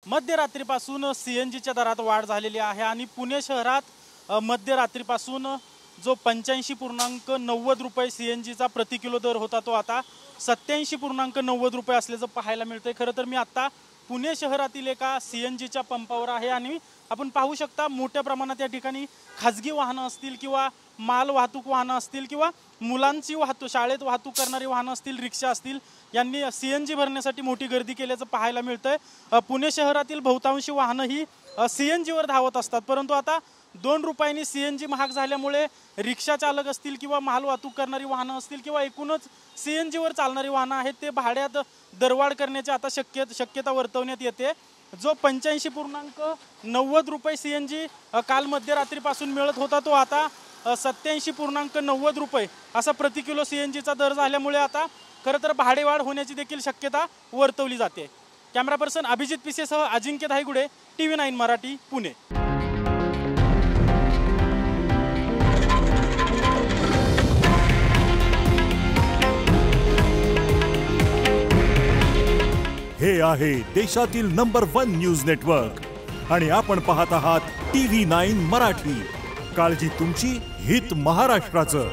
मध्यरात्रीपासून सीएनजीच्या दरात वाढ झालेली आहे आणि पुणे शहरात मध्यरात्रीपासून जो 85.90 रुपये सीएनजीचा प्रति किलो दर होता तो आता 87.90 रुपये असल्याचं पाहायला मिळतंय। खरं तर मी आता पुणे शहरातील एका सीएनजीच्या पंपावर आहे आणि आपण पाहू शकता मोठ्या प्रमाणात या ठिकाणी खाजगी वाहनं असतील किंवा माल वाहतूक वाहनं असतील किंवा मुलांची वाहतूक शाळेत वाहतूक करणारी वाहनं असतील, रिक्षा असतील, यांनी सीएनजी भरण्यासाठी मोठी गर्दी केल्याचं पाहायला मिळतंय। पुणे शहरातील बहुतांशी वाहनं ही सीएनजीवर धावत असतात, परंतु आता 2 रुपयांनी सीएनजी महाग झाल्यामुळे रिक्षा चालक असतील किंवा माल वाहतूक करणारी वाहनं असतील किंवा एकूणच सीएनजीवर चालणारी वाहनं आहेत ते भाड्यात दरवाढ करण्याची आता शक्यता वर्तवण्यात येते। जो 85.90 रुपये सीएनजी काल मध्यरात्रीपासून मिळत होता तो आता 87.90 रुपये असा प्रति किलो सीएनजीचा दर झाल्यामुळे आता खरं तर भाडेवाढ होण्याची देखील शक्यता वर्तवली जाते। कॅमेरा पर्सन अभिजित पिसेसह अजिंक्य धायगुडे, TV9 मराठी, पुणे। हे आहे देशातील नंबर 1 न्यूज नेटवर्क आणि आपण पाहत आहात TV9 मराठी। काळजी तुमची, हित महाराष्ट्राचं।